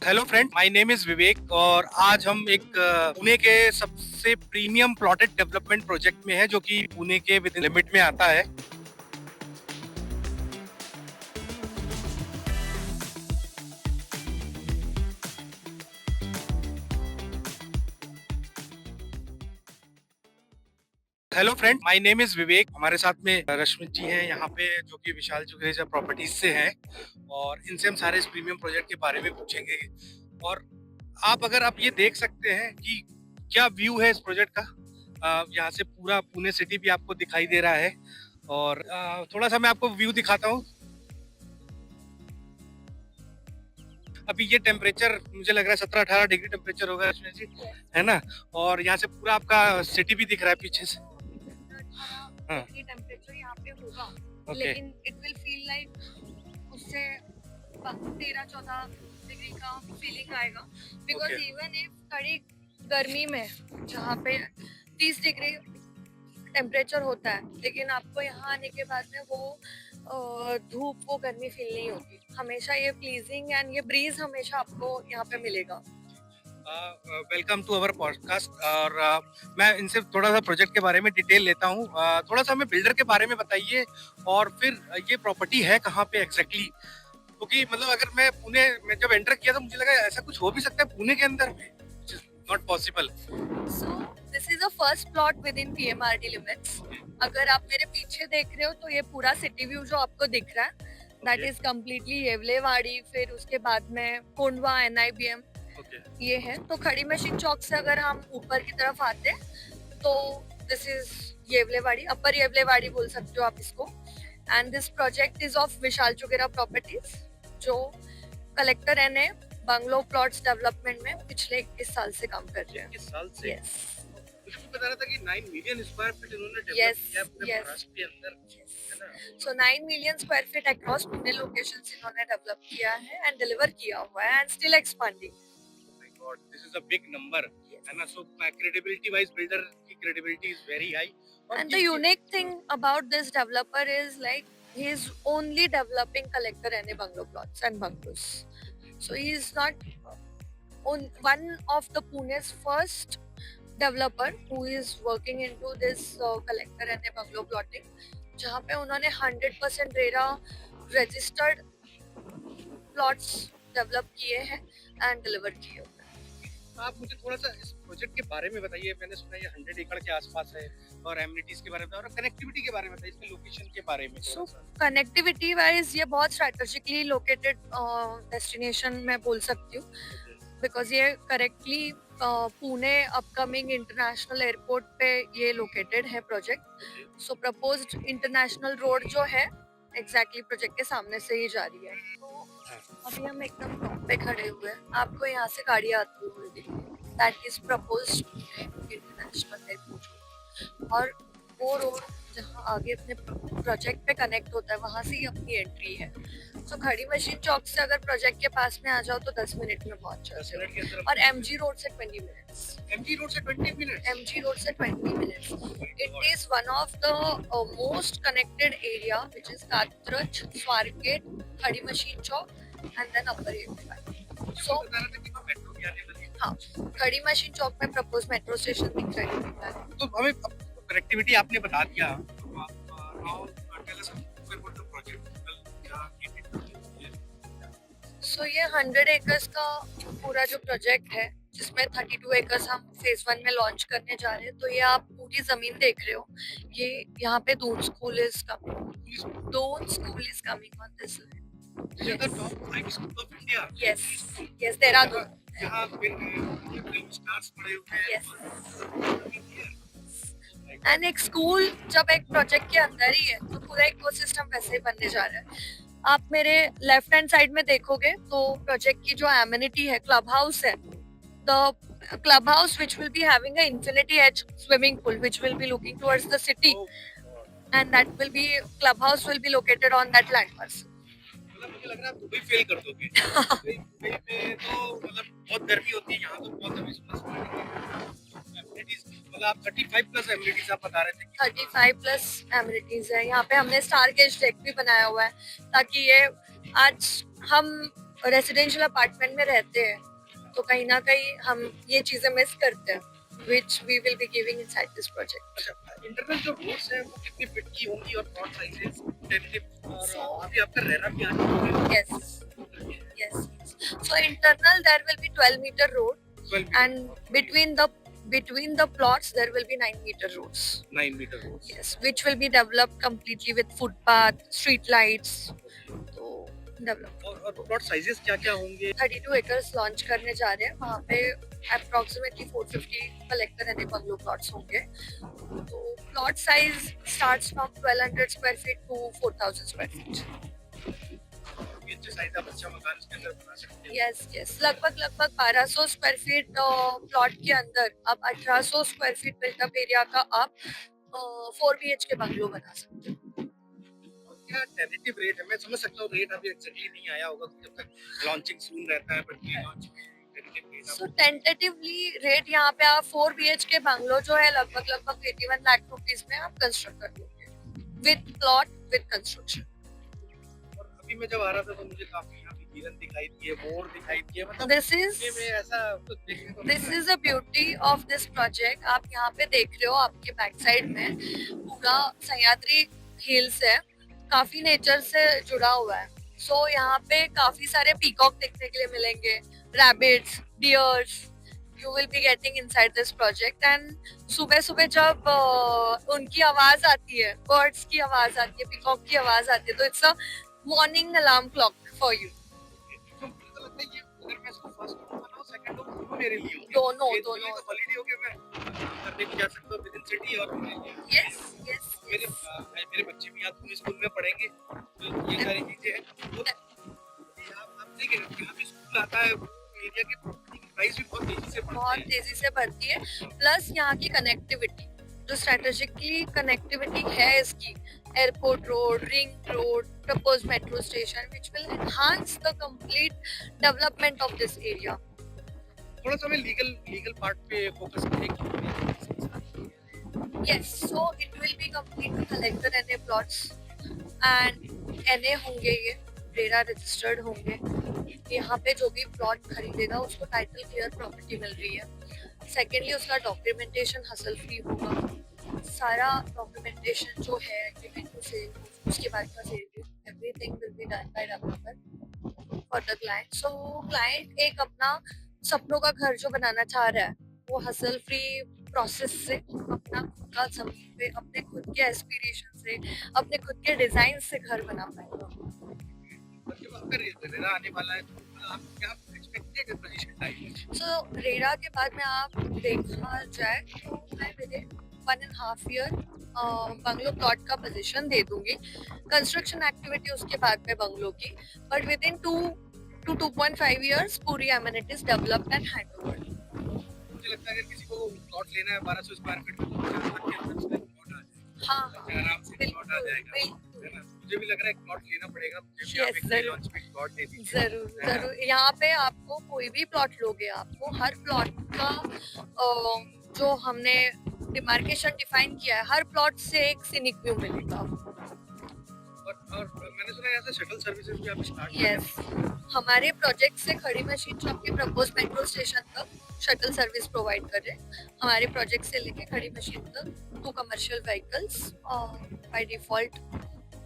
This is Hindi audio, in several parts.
Hello friend, my name is Vivek और आज हम एक पुणे के सबसे प्रीमियम प्लॉटेड डेवलपमेंट प्रोजेक्ट में है जो कि पुणे के विद लिमिट में आता है। Hello friend, my name is Vivek. हमारे साथ में रश्मित जी हैं यहाँ पे जो कि विशाल जुगरेजा प्रॉपर्टीज से हैं और इनसे हम सारे इस प्रीमियम प्रोजेक्ट के बारे में पूछेंगे। और आप ये देख सकते हैं कि क्या व्यू है इस प्रोजेक्ट का। यहाँ से पूरा पुणे सिटी भी आपको दिखाई दे रहा है और थोड़ा सा मैं आपको व्यू दिखाता हूँ। अभी ये टेम्परेचर मुझे लग रहा है 17-18 डिग्री टेम्परेचर होगा इसमें जी, है ना। और यहाँ से पूरा आपका सिटी भी दिख रहा है पीछे से। टेम्परेचर यहाँ पे होगा, लेकिन इट विल फील लाइक उससे 13-14 डिग्री का फीलिंग आएगा, बिकॉज इवन इफ कड़ी गर्मी में जहाँ पे 30 डिग्री टेम्परेचर होता है, लेकिन आपको यहाँ आने के बाद में वो धूप, वो गर्मी फील नहीं होगी। हमेशा ये प्लीजिंग एंड ये ब्रीज हमेशा आपको यहाँ पे मिलेगा। Welcome to our podcast. और मैं इनसे थोड़ा सा प्रोजेक्ट के बारे में डिटेल लेता हूँ। थोड़ा सा हमें बिल्डर के बारे में बताइए और फिर ये प्रॉपर्टी है कहाँ पे एग्जैक्टली, क्योंकि मतलब अगर मैं पुणे में जब एंटर किया तो मुझे लगा ऐसा कुछ हो भी सकता है पुणे के अंदर में, not possible. So this is a first plot within PMRD limits. अगर आप मेरे पीछे देख रहे हो तो ये पूरा सिटी व्यू जो आपको दिख रहा है दैट इज कम्प्लीटली येवलेवाड़ी, फिर उसके बाद में कोंडवा, NIBM ये है। तो खड़ी मशीन चौक से अगर हम ऊपर की तरफ आते हैं तो दिस इज येवलेवाड़ी, अपर येवलेवाड़ी बोल सकते हो आप इसको। And this project is of Vishal Jugera properties, जो collector NA bungalow plots development में पिछले 21 साल से काम कर रहे हैं। 21 साल से? यस। मुझे भी बता रहा था कि 9 मिलियन स्क्वायर फीट इन्होंने डेवलप किया पूरे महाराष्ट्र के अंदर, है ना। सो 9 million square feet across Pune locations इन्होंने डेवलप किया है एंड डिलीवर किया हुआ है and still expanding. This is a big number, है ना। So credibility wise, builder की credibility is very high. And the unique thing about this developer is like he is only developing collector NA bungalow plots and bungalows. So he is not one of the Pune's first developer who is working into this collector NA bungalow plotting, जहाँ पे उन्होंने 100% रेरा registered plots डेवलप किए हैं एंड डिलीवर किए हुए हैं। आप मुझे थोड़ा सा इस प्रोजेक्ट के बारे में बताइए। मैंने सुना ये 100 एकड़ के आसपास है और एमिनिटीज के बारे में और कनेक्टिविटी के बारे में बताइए, इसके लोकेशन के बारे में। सो कनेक्टिविटी वाइज ये बहुत स्ट्रेटेजिकली लोकेटेड डेस्टिनेशन मैं बोल सकती हूँ, बिकॉज ये correctly Pune upcoming international airport पे ये लोकेटेड है प्रोजेक्ट। सो प्रपोज्ड इंटरनेशनल रोड जो है एग्जैक्टली प्रोजेक्ट के सामने से ही जा रही है। अभी हम एकदम टॉप पे खड़े हुए हैं, आपको यहाँ से गाड़ी आती हुई that is proposed international airport. और वो रोड जहाँ आगे अपने प्रोजेक्ट पे कनेक्ट होता है वहाँ से ही अपनी एंट्री है। सो खड़ी मशीन चौक से अगर प्रोजेक्ट के पास में आ जाओ तो 10 मिनट में पहुंच जाते हो। और MG रोड से 20 मिनट्स। MG रोड से 20 मिनट? MG रोड से 20 minutes. It is one of the most connected area which is Katraj, Swargate, खड़ी मशीन चौक एंड देन अपर येवलेवाड़ी। सो हाँ, खड़ी मशीन चौक में प्रपोज मेट्रो स्टेशन दिख रहा है। तो हमें कनेक्टिविटी आपने बता दिया। सो ये 100 एकर्स का पूरा जो प्रोजेक्ट है, जिसमें 32 एकर्स हम फेज 1 में लॉन्च करने जा रहे हैं। तो ये आप पूरी जमीन देख रहे हो, ये यहाँ पे Doon school is coming on this land. Yes, Dehradun. And एक स्कूल जब एक प्रोजेक्ट के अंदर ही है तो पूरा इकोसिस्टम वैसे ही बनने जा रहा है। आप मेरे लेफ्ट हैंड साइड में देखोगे तो प्रोजेक्ट की जो एमिनिटी है, क्लब हाउस है। The club house which will be having an infinity edge swimming pool which will be looking towards the city, and that will be club house will be located on that land parcel. मुझे लग रहा है दुबई फेल कर दोगे। दुबई में तो मतलब बहुत गर्मी होती है, यहाँ तो बहुत अभी मतलब आप 35 प्लस एमिनिटीज आप बता रहे थे। 35 प्लस एमिनिटीज है यहाँ पे। हमने स्टार गेज डेक भी बनाया हुआ है ताकि ये आज हम रेसिडेंशियल अपार्टमेंट में रहते हैं, तो कहीं ना कहीं हम ये चीजें मिस करते हैं, which we will be giving inside this project. अच्छा, इंटरनल जो रोड्स हैं वो कितनी फीट की होंगी और प्लॉट साइजेस टेंटेटिव और So अभी आपका रेरा भी आने वाला है। yes, yes. So internal there will be 12-meter road, 12 and between the plots there will be 9-meter roads. 9 metre roads. Yes, which will be developed completely with footpath, street lights. तो develop. और प्लॉट साइजेस क्या-क्या होंगे? 32 acres लॉन्च करने जा रहे हैं, वहाँ पे approximately 450 collector and bungalow plots होंगे। तो plot size starts from 1200 square feet to 4000 square feet. अच्छे साइज आप अच्छा मकान इसके अंदर बना सकते हैं। यस, लगभग 1200 स्क्वायर फीट प्लॉट के अंदर आप 1800 स्क्वायर फीट बिल्टअप एरिया का आप 4 BHK बंगलो बना सकते हैं। क्या टेंटेटिव रेट है? मैं समझ सकता हूँ रेट अभी एग्जैक्टली नहीं आया होगा जब तक लॉन्चिंग सून रहता है, बट प्री लॉन्च में tentative rate so tentatively rate यहाँ पे आप 4 BHK बंगलो जो है लगभग 81 लाख रुपीस में आप कंस्ट्रक्ट कर दोगे विद प्लॉट विद कंस्ट्रक्शन। और अभी मैं जब आ रहा था तो मुझे काफी यहाँ पे हिरन दिखाई दिए, मोर दिखाई दिए, मतलब दिस में ऐसा कुछ देखने को this is the beauty of this project. आप यहाँ पे देख रहे हो, आपके बैक साइड में पूरा सह्याद्री हिल्स है, काफी नेचर से जुड़ा हुआ है। सो यहाँ पे काफी सारे पीकॉक देखने के लिए मिलेंगे, rabbits, dears, you will be getting inside this project. And सुबह सुबह जब उनकी आवाज आती है, बर्ड्स की आवाज आती है, पीकॉक की आवाज आती है, तो it's a morning alarm clock for you. तो मुझे तो लगता है ये अगर मैं इसको फर्स्ट रूम बनाऊं, सेकंड रूम दोनों मेरे लिए होंगे। दोनों ये दोनों तो हॉलिडे हो गया, मैं करने भी जा सकता हूँ विद इन सिटी। और यस यस मेरे बच्चे भी यहाँ पुणे स्कूल में पढ़ेंगे, तो ये सारी चीजें हैं। तो आप देखिए यहाँ पे स्कूल आता है, एरिया की प्रॉपर्टी की प्राइस भी बहुत तेजी से बढ़ती है। प्लस यहाँ की कनेक्टिविटी, जो स्ट्रेटेजिकली कनेक्टिविटी है इसकी, airport road, ring road, propose metro station, which will enhance the complete development of this area. थोड़ा सा मैं लीगल पार्ट पे फोकस करेंगे। Yes, so it will be completely collector NA plots and NA होंगे, ये रेरा रजिस्टर्ड होंगे। यहाँ पे जो भी प्लॉट खरीदेगा उसको टाइटल क्लियर प्रॉपर्टी मिल रही है। सेकेंडली उसका डॉक्यूमेंटेशन हसल फ्री होगा, सारा डॉक्यूमेंटेशन जो है एग्रीमेंट टू सेल, उसके बाद का sale, everything will be done by developer for the client. So client एक अपना सपनों का घर जो बनाना चाह रहा है, वो हसल फ्री प्रोसेस से अपना खुद का समय, अपने खुद के एस्पिरेशन से, अपने खुद के डिजाइन से घर बना पाएगा। आने वाला है, तो आप क्या एक्सपेक्टेड पोजीशन टाइम है? सो रेरा के बाद में आप देखा जाए तो मैं विद 1.5 ईयर बंगलो प्लॉट का पोजीशन दे दूंगी, कंस्ट्रक्शन एक्टिविटी उसके बाद में बंगलो की, but with in 2 to 2.5 years पूरी एमिनिटीज डेवलप्ड एंड हैंडओवर। मुझे लगता है अगर किसी को प्लॉट लेना है 1200 स्क्वायर फीट का, तो 4 लाख के अंदर उसका प्लॉट आ जाएगा। हाँ आराम से प्लॉट आ जाएगा, है ना? मुझे भी लग रहा है प्लॉट लेना पड़ेगा, मुझे भी आप एक लॉन्च में प्लॉट दे दीजिए। जरूर यहाँ पे आपको कोई भी प्लॉट लोगे, आपको हर प्लॉट का जो हमने डिमार्केशन डिफाइन किया है, हर प्लॉट से एक सीनिक व्यू मिलेगा। और मैंने सुना है ऐसे शटल सर्विसेज भी आप स्टार्ट यस, हमारे प्रोजेक्ट से खड़ी मशीन जो आपके प्रपोज मेट्रो स्टेशन तक शटल सर्विस प्रोवाइड कर रहे हैं। हमारे प्रोजेक्ट से लेके खड़ी मशीन तक 2 commercial vehicles by default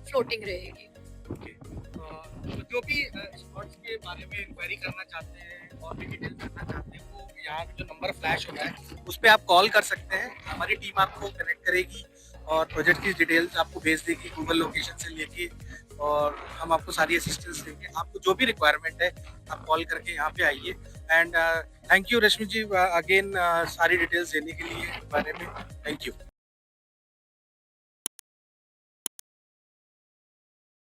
floating रहेगी। तो जो भी स्पॉट्स के बारे में इंक्वायरी करना चाहते हैं और भी डिटेल करना चाहते हैं, वो यहाँ जो नंबर फ्लैश होता है उस पर आप कॉल कर सकते हैं। हमारी टीम आपको कनेक्ट करेगी और प्रोजेक्ट की डिटेल्स आपको भेज देगी गूगल लोकेशन से लेके, और हम आपको सारी असिस्टेंस देंगे। आपको जो भी रिक्वायरमेंट है आप कॉल करके यहाँ पे आइए। And thank you Rashmi ji again सारी डिटेल्स देने के लिए बारे में। Thank you.